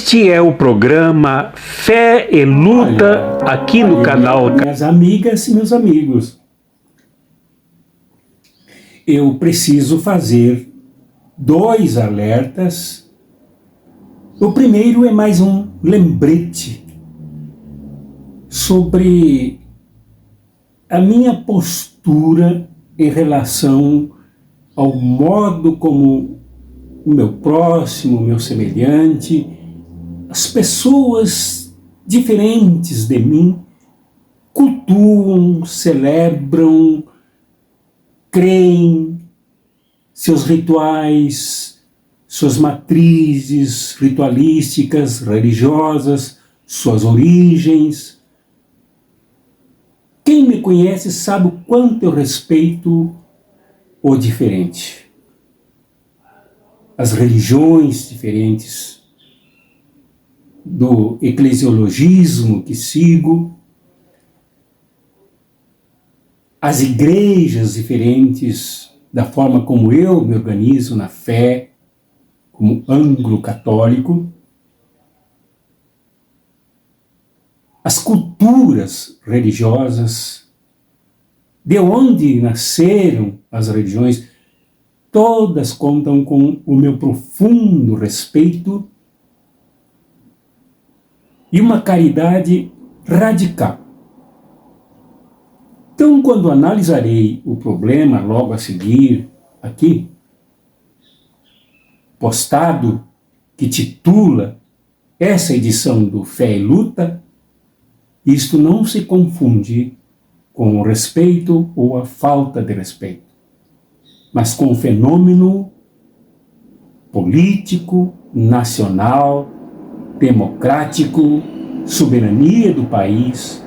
Este é o programa Fé e Luta aqui no canal. Minhas amigas e meus amigos, eu preciso fazer 2 alertas. O primeiro é mais um lembrete sobre a minha postura em relação ao modo como o meu próximo, o meu semelhante, as pessoas diferentes de mim cultuam, celebram, creem, seus rituais, suas matrizes ritualísticas, religiosas, suas origens. Quem me conhece sabe o quanto eu respeito o diferente, as religiões diferentes, do eclesiologismo que sigo, as igrejas diferentes, da forma como eu me organizo na fé, como anglo-católico, as culturas religiosas, de onde nasceram as religiões, todas contam com o meu profundo respeito e uma caridade radical. Então, quando analisarei o problema logo a seguir, aqui, postado, que titula essa edição do Fé e Luta, isto não se confunde com o respeito ou a falta de respeito, mas com o fenômeno político, nacional, democrático, soberania do país,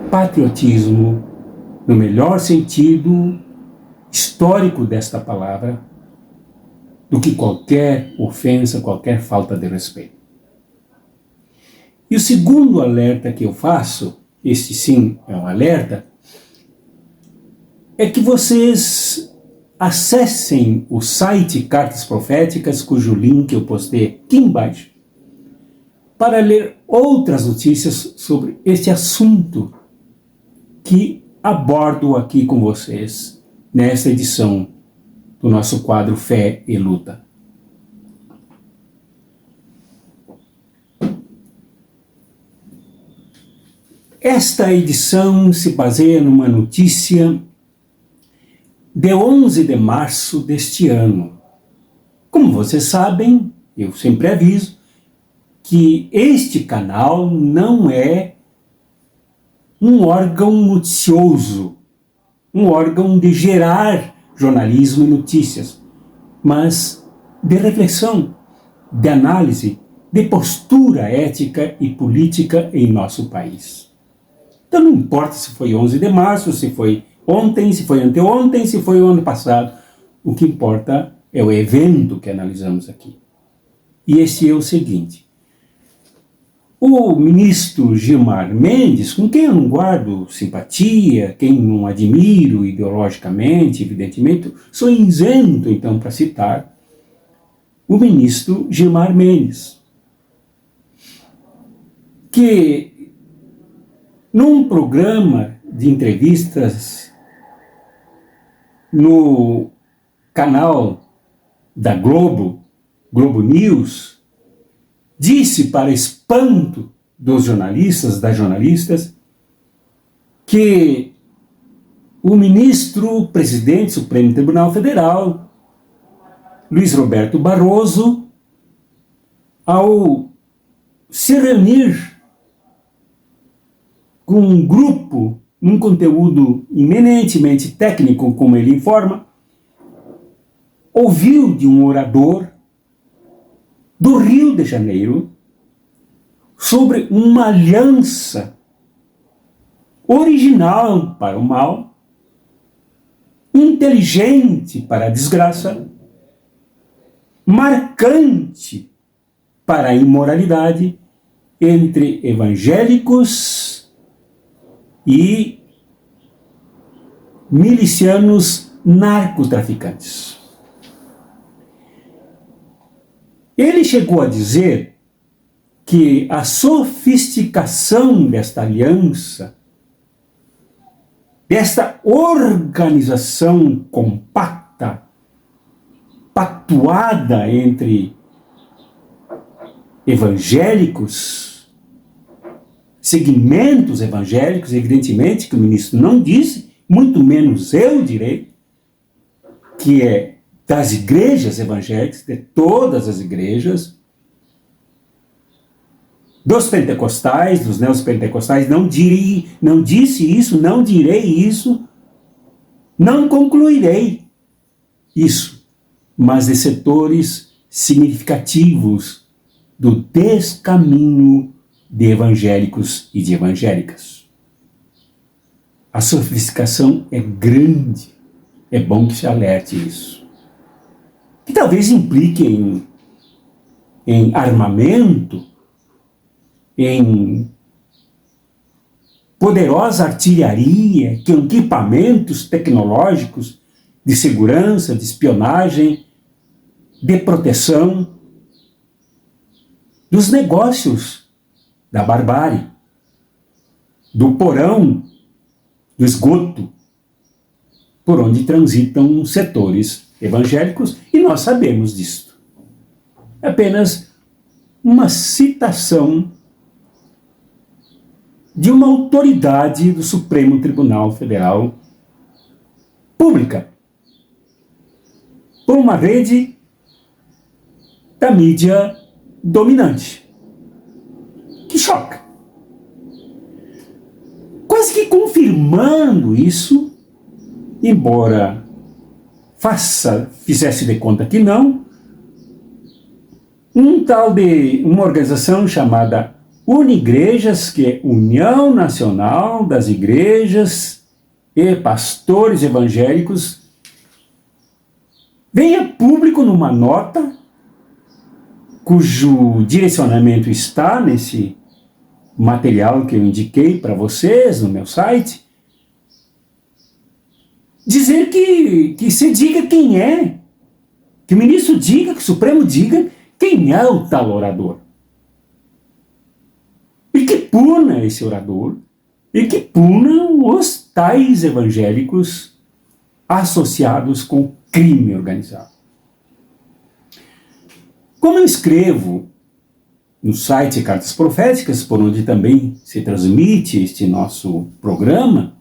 patriotismo, no melhor sentido histórico desta palavra, do que qualquer ofensa, qualquer falta de respeito. E o segundo alerta que eu faço, este sim é um alerta, é que vocês acessem o site Cartas Proféticas, cujo link eu postei aqui embaixo, para ler outras notícias sobre este assunto que abordo aqui com vocês nesta edição do nosso quadro Fé e Luta. Esta edição se baseia numa notícia de 11 de março deste ano. Como vocês sabem, eu sempre aviso, que este canal não é um órgão noticioso, um órgão de gerar jornalismo e notícias, mas de reflexão, de análise, de postura ética e política em nosso país. Então não importa se foi 11 de março, se foi ontem, se foi anteontem, se foi o ano passado, o que importa é o evento que analisamos aqui. E esse é o seguinte: o ministro Gilmar Mendes, com quem eu não guardo simpatia, quem não admiro ideologicamente, evidentemente, sou isento, então, para citar o ministro Gilmar Mendes, que num programa de entrevistas no canal da Globo, Globo News, disse para espanto dos jornalistas, das jornalistas, que o ministro presidente do Supremo Tribunal Federal, Luiz Roberto Barroso, ao se reunir com um grupo, num conteúdo eminentemente técnico, como ele informa, ouviu de um orador do Rio de Janeiro sobre uma aliança original para o mal, inteligente para a desgraça, marcante para a imoralidade entre evangélicos e milicianos narcotraficantes. Ele chegou a dizer que a sofisticação desta aliança, desta organização compacta, pactuada entre evangélicos, segmentos evangélicos, evidentemente que o ministro não disse, muito menos eu direi, que é das igrejas evangélicas, de todas as igrejas, dos pentecostais, dos neopentecostais, não disse isso, não direi isso, não concluirei isso, mas de setores significativos do descaminho de evangélicos e de evangélicas. A sofisticação é grande, é bom que se alerte isso. Que talvez implique em armamento, em poderosa artilharia, com equipamentos tecnológicos de segurança, de espionagem, de proteção, dos negócios da barbárie, do porão, do esgoto, por onde transitam setores evangélicos, e nós sabemos disso. É apenas uma citação de uma autoridade do Supremo Tribunal Federal pública, por uma rede da mídia dominante, que choca. Quase que confirmando isso, embora fizesse de conta que não, uma organização chamada Unigrejas, que é União Nacional das Igrejas e Pastores Evangélicos, vem a público numa nota, cujo direcionamento está nesse material que eu indiquei para vocês no meu site, dizer que se diga quem é, que o ministro diga, que o Supremo diga quem é o tal orador. E que puna esse orador, e que puna os tais evangélicos associados com o crime organizado. Como eu escrevo no site Cartas Proféticas, por onde também se transmite este nosso programa,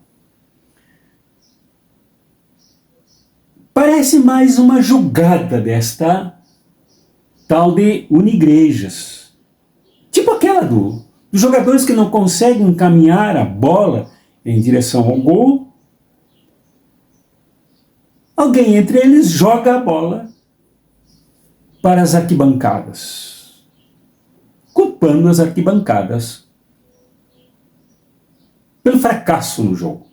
parece mais uma jogada desta tal de unigrejas. Tipo aquela dos jogadores que não conseguem encaminhar a bola em direção ao gol. Alguém entre eles joga a bola para as arquibancadas, culpando as arquibancadas pelo fracasso no jogo.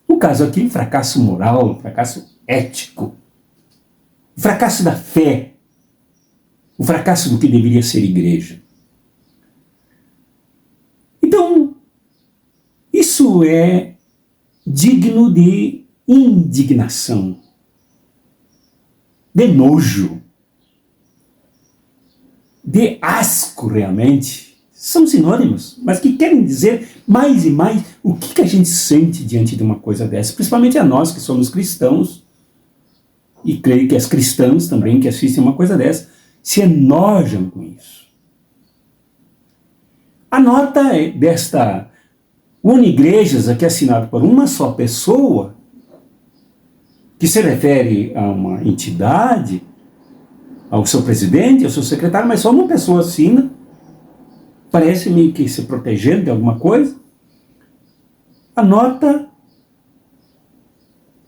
No caso aqui, fracasso moral, fracasso ético, o fracasso da fé, o fracasso do que deveria ser igreja. Então, isso é digno de indignação, de nojo, de asco realmente. São sinônimos, mas que querem dizer mais e mais o que a gente sente diante de uma coisa dessa, principalmente a nós que somos cristãos, e creio que as cristãs também que assistem uma coisa dessa, se enojam com isso. A nota desta Unigrejas, aqui assinada por uma só pessoa, que se refere a uma entidade, ao seu presidente, ao seu secretário, mas só uma pessoa assina, parece meio que se protegendo de alguma coisa. A nota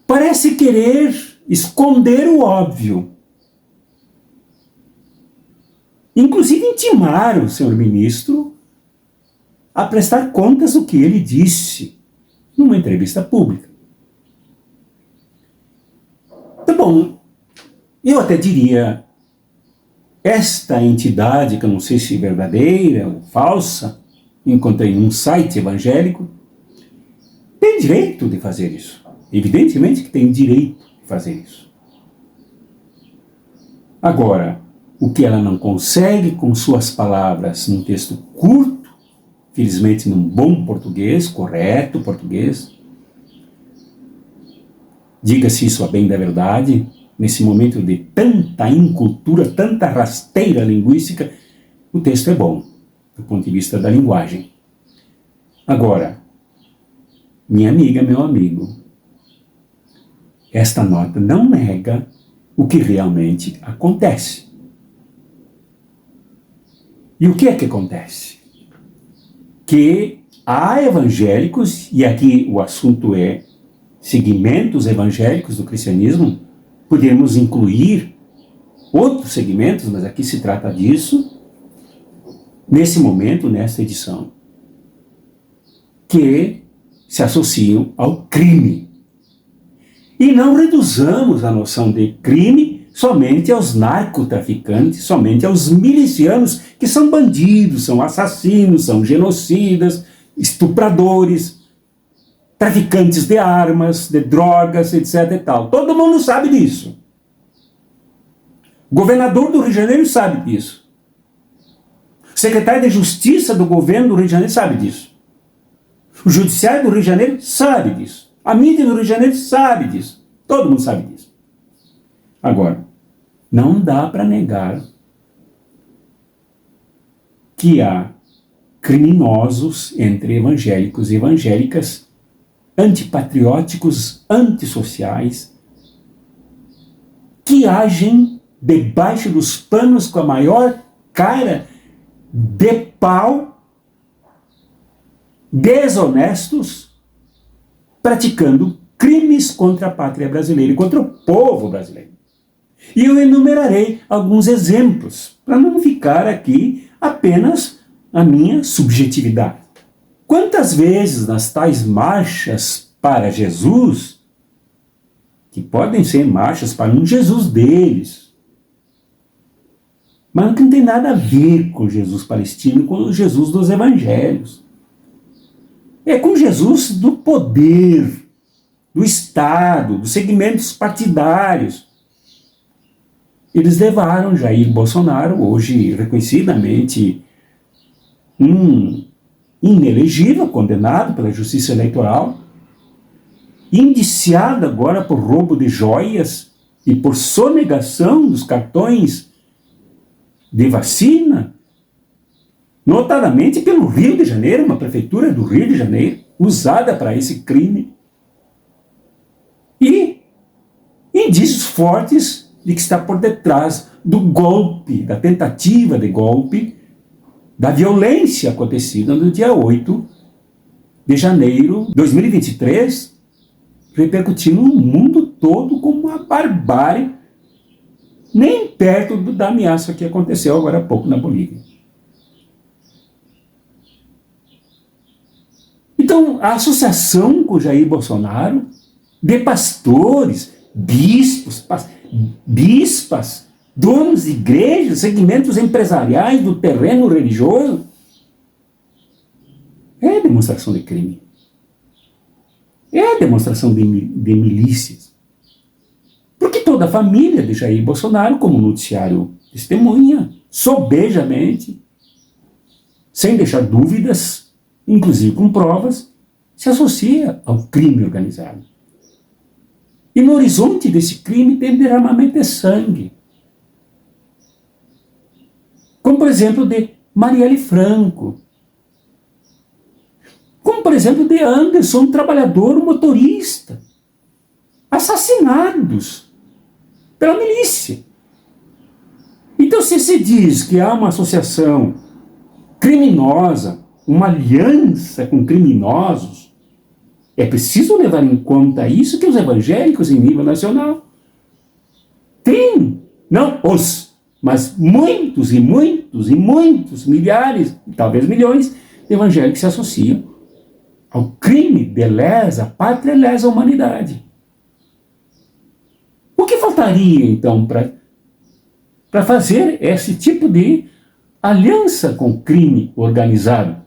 parece querer esconder o óbvio. Inclusive intimar o senhor ministro a prestar contas do que ele disse numa entrevista pública. Tá bom, eu até diria, esta entidade, que eu não sei se é verdadeira ou falsa, encontrei num site evangélico, tem direito de fazer isso. Evidentemente que tem direito de fazer isso. Agora, o que ela não consegue com suas palavras num texto curto, felizmente num bom português, correto português. Diga-se isso a bem da verdade, nesse momento de tanta incultura, tanta rasteira linguística, o texto é bom, do ponto de vista da linguagem. Agora, minha amiga, meu amigo, esta nota não nega o que realmente acontece. E o que é que acontece? Que há evangélicos, e aqui o assunto é segmentos evangélicos do cristianismo, podemos incluir outros segmentos, mas aqui se trata disso, nesse momento, nesta edição, que se associam ao crime. E não reduzamos a noção de crime somente aos narcotraficantes, somente aos milicianos, que são bandidos, são assassinos, são genocidas, estupradores, traficantes de armas, de drogas, etc. e tal. Todo mundo sabe disso. O governador do Rio de Janeiro sabe disso. O secretário de Justiça do governo do Rio de Janeiro sabe disso. O judiciário do Rio de Janeiro sabe disso. A mídia do Rio de Janeiro sabe disso. Todo mundo sabe disso. Agora, não dá para negar que há criminosos entre evangélicos e evangélicas, antipatrióticos, antissociais, que agem debaixo dos panos com a maior cara de pau, desonestos, praticando crimes contra a pátria brasileira e contra o povo brasileiro. E eu enumerarei alguns exemplos, para não ficar aqui apenas a minha subjetividade. Quantas vezes nas tais marchas para Jesus, que podem ser marchas para um Jesus deles, mas que não tem nada a ver com Jesus palestino, com o Jesus dos evangelhos. É com Jesus do poder, do Estado, dos segmentos partidários. Eles levaram Jair Bolsonaro, hoje reconhecidamente inelegível, condenado pela Justiça Eleitoral, indiciado agora por roubo de joias e por sonegação dos cartões de vacina, notadamente pelo Rio de Janeiro, uma prefeitura do Rio de Janeiro, usada para esse crime. E indícios fortes de que está por detrás do golpe, da tentativa de golpe, da violência acontecida no dia 8 de janeiro de 2023, repercutindo no mundo todo como uma barbárie, nem perto da ameaça que aconteceu agora há pouco na Bolívia. Então, a associação com Jair Bolsonaro de pastores, bispas, donos de igrejas, segmentos empresariais do terreno religioso, é demonstração de crime. É demonstração de milícias. Porque toda a família de Jair Bolsonaro, como o noticiário testemunha, sobejamente, sem deixar dúvidas, inclusive com provas, se associa ao crime organizado. E no horizonte desse crime tem derramamento de sangue. Como, por exemplo, de Marielle Franco. Como, por exemplo, de Anderson, um trabalhador, um motorista. Assassinados pela milícia. Então, se se diz que há uma associação criminosa, uma aliança com criminosos, é preciso levar em conta isso que os evangélicos em nível nacional têm, não os, mas muitos e muitos e muitos, milhares, talvez milhões, de evangélicos que se associam ao crime de lesa pátria, lesa humanidade. O que faltaria, então, para fazer esse tipo de aliança com o crime organizado,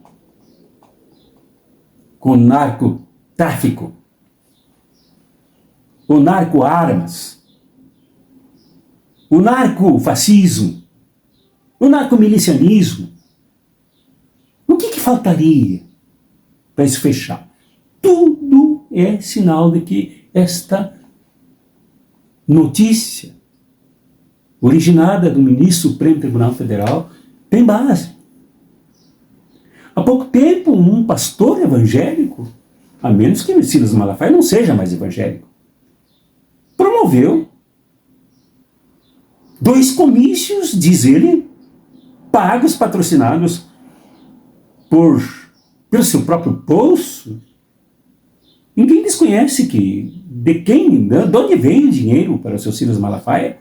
com o narcotráfico, o narco-armas, o narcofascismo, o narcomilicianismo. O que faltaria para isso fechar? Tudo é sinal de que esta notícia, originada do ministro do Supremo Tribunal Federal, tem base. Há pouco tempo, um pastor evangélico, a menos que o Silas Malafaia não seja mais evangélico, promoveu 2 comícios, diz ele, pagos, patrocinados pelo seu próprio bolso. Ninguém desconhece de onde veio o dinheiro para o seu Silas Malafaia.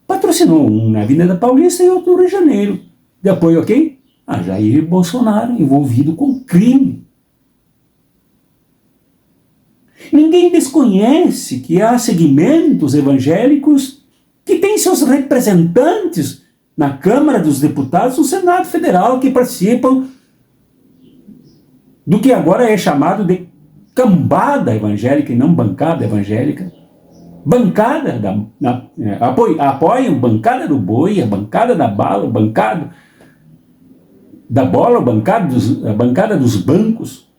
Patrocinou um na Avenida Paulista e outro no Rio de Janeiro. De apoio a quem? A Jair Bolsonaro, envolvido com crime. Ninguém desconhece que há segmentos evangélicos que têm seus representantes na Câmara dos Deputados, no Senado Federal, que participam do que agora é chamado de cambada evangélica e não bancada evangélica. Bancada, apoiam bancada do boi, a bancada da bala, a bancada da bola, a bancada dos bancos.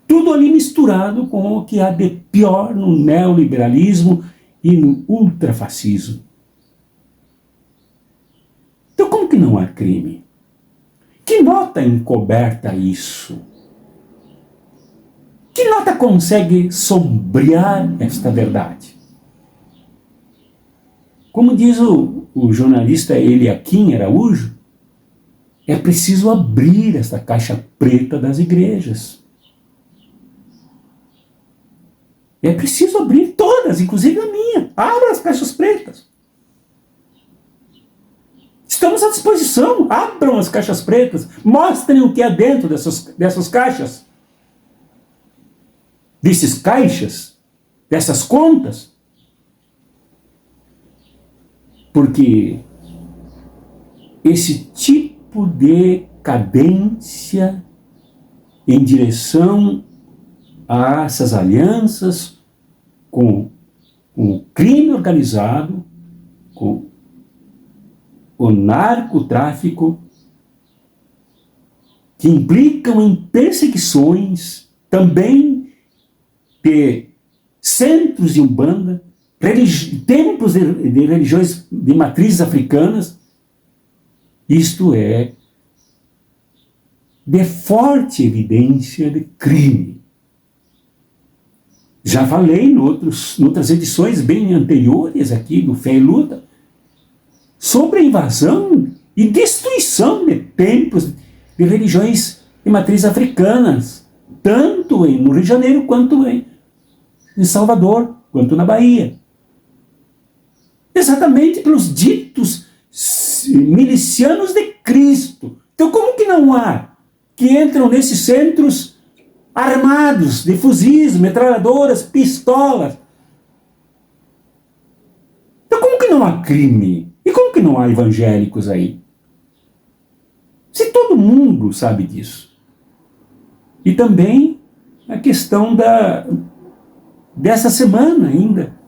Tudo ali misturado com o que há de pior no neoliberalismo e no ultrafascismo. Então, como que não há crime? Que nota encoberta isso? Que nota consegue sombrear esta verdade? Como diz o jornalista Eliakim Araújo, é preciso abrir esta caixa preta das igrejas. É preciso abrir todas, inclusive a minha. Abra as caixas pretas. Estamos à disposição. Abram as caixas pretas. Mostrem o que há dentro dessas caixas. Desses caixas. Dessas contas. Porque esse tipo de cadência em direção a essas alianças com o crime organizado, com o narcotráfico, que implicam em perseguições também de centros de umbanda, templos de religiões de matrizes africanas. Isto é de forte evidência de crime. Já falei em outras edições bem anteriores aqui do Fé e Luta sobre a invasão e destruição de templos de religiões de matrizes africanas, tanto no Rio de Janeiro quanto em Salvador, quanto na Bahia. Exatamente pelos ditos milicianos de Cristo. Então, como que não há que entram nesses centros armados de fuzis, metralhadoras, pistolas? Então, como que não há crime? E como que não há evangélicos aí? Se todo mundo sabe disso. E também a questão dessa semana ainda.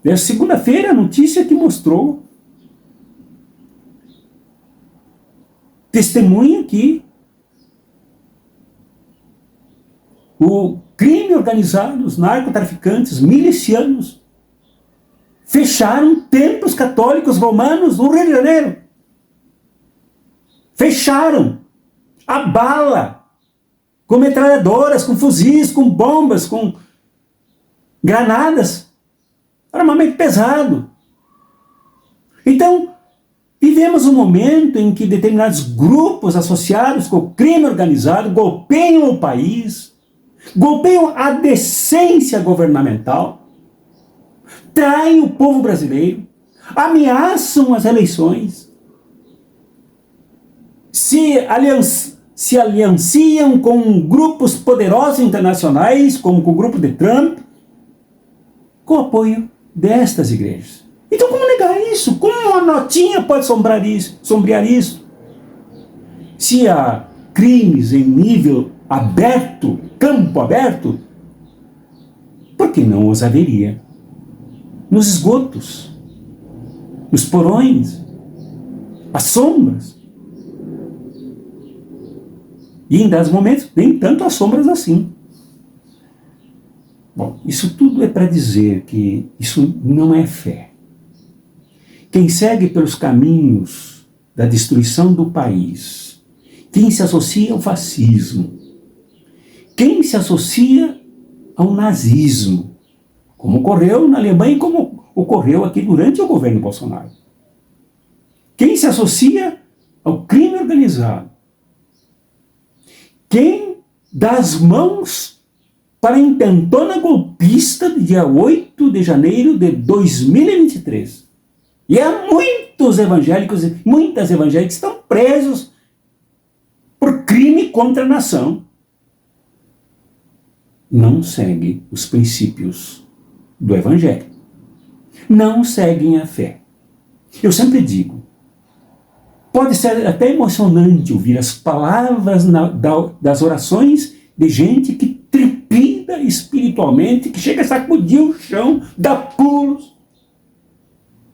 Dessa segunda-feira, a notícia que mostrou testemunha que o crime organizado, os narcotraficantes, milicianos, fecharam templos católicos romanos no Rio de Janeiro. Fecharam a bala, com metralhadoras, com fuzis, com bombas, com granadas, armamento pesado. Então, vivemos um momento em que determinados grupos associados com o crime organizado golpeiam o país, golpeiam a decência governamental, traem o povo brasileiro, ameaçam as eleições, se alianciam com grupos poderosos internacionais, como com o grupo de Trump, com o apoio destas igrejas. Então, como negar isso? Como uma notinha pode sombrear isso? Se há crimes em nível aberto, campo aberto, por que não os haveria nos esgotos, nos porões, as sombras. E em dados momentos, nem tanto as sombras assim. Bom, isso tudo é para dizer que isso não é fé. Quem segue pelos caminhos da destruição do país, quem se associa ao fascismo, quem se associa ao nazismo, como ocorreu na Alemanha e como ocorreu aqui durante o governo Bolsonaro. Quem se associa ao crime organizado, quem dá as mãos para a intentona golpista do dia 8 de janeiro de 2023. E há muitos evangélicos, muitas evangélicas que estão presos por crime contra a nação. Não seguem os princípios do evangelho. Não seguem a fé. Eu sempre digo, pode ser até emocionante ouvir as palavras das orações de gente que trepida espiritualmente, que chega a sacudir o chão, dá pulos.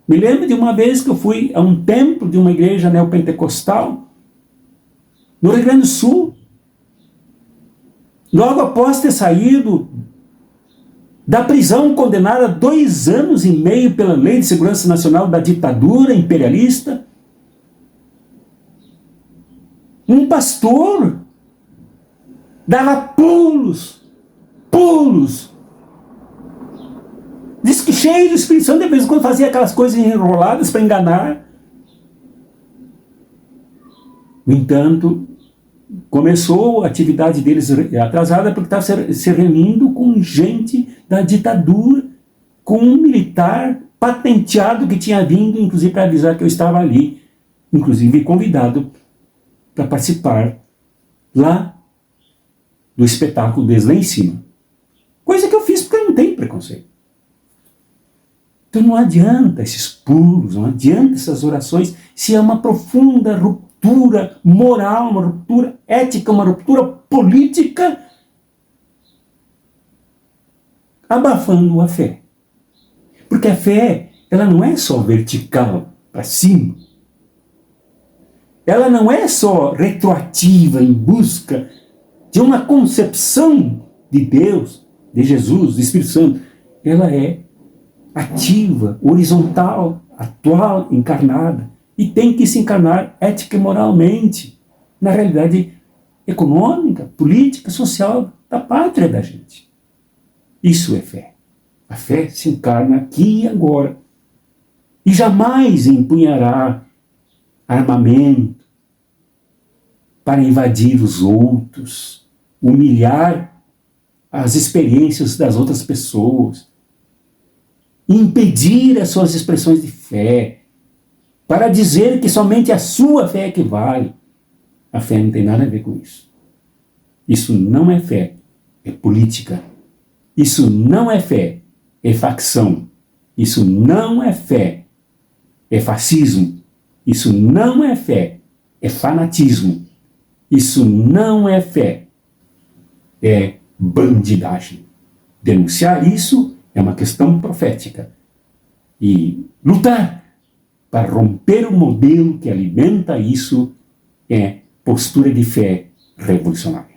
Me lembro de uma vez que eu fui a um templo de uma igreja neopentecostal, no Rio Grande do Sul, logo após ter saído da prisão, condenado a 2 anos e meio pela Lei de Segurança Nacional da ditadura imperialista, um pastor dava pulos, diz que cheio do Espírito Santo, de vez em quando fazia aquelas coisas enroladas para enganar. No entanto, começou a atividade deles atrasada porque estava se reunindo com gente da ditadura, com um militar patenteado que tinha vindo, inclusive, para avisar que eu estava ali, inclusive convidado para participar lá do espetáculo deles lá em cima. Coisa que eu fiz porque eu não tenho preconceito. Então não adianta esses pulos, não adianta essas orações, se é uma profunda ruptura moral, uma ruptura ética, uma ruptura política, abafando a fé. Porque a fé, ela não é só vertical, para cima. Ela não é só retroativa em busca de uma concepção de Deus, de Jesus, do Espírito Santo. Ela é ativa, horizontal, atual, encarnada. E tem que se encarnar ética e moralmente na realidade econômica, política, social da pátria da gente. Isso é fé. A fé se encarna aqui e agora. E jamais empunhará armamento para invadir os outros, humilhar as experiências das outras pessoas, impedir as suas expressões de fé, para dizer que somente a sua fé é que vale. A fé não tem nada a ver com isso. Isso não é fé, é política. Isso não é fé, é facção. Isso não é fé, é fascismo. Isso não é fé, é fanatismo. Isso não é fé, é bandidagem. Denunciar isso é uma questão profética. E lutar para romper o modelo que alimenta isso é postura de fé revolucionária.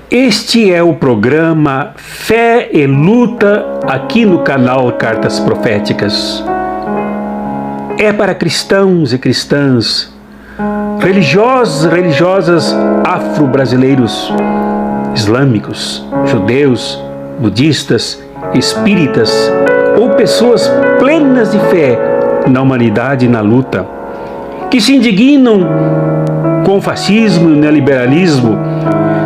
Este é o programa Fé e Luta aqui no canal Cartas Proféticas. É para cristãos e cristãs, religiosos e religiosas afro-brasileiros, islâmicos, judeus, budistas, espíritas ou pessoas plenas de fé na humanidade e na luta, que se indignam com o fascismo e o neoliberalismo,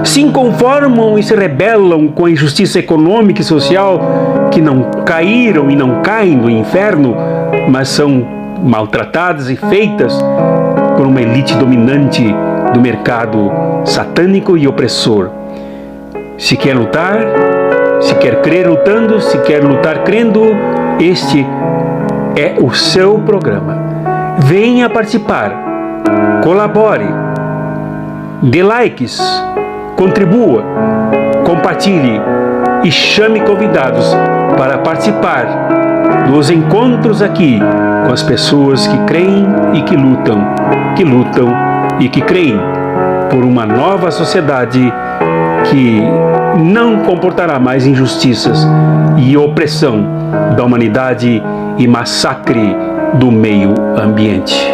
se inconformam e se rebelam com a injustiça econômica e social, que não caíram e não caem no inferno, mas são maltratadas e feitas por uma elite dominante do mercado satânico e opressor. Se quer lutar, se quer crer lutando, se quer lutar crendo, este é o seu programa. Venha participar, colabore, dê likes, contribua, compartilhe e chame convidados para participar dos encontros aqui com as pessoas que creem e que lutam e que creem por uma nova sociedade que não comportará mais injustiças e opressão da humanidade e massacre do meio ambiente.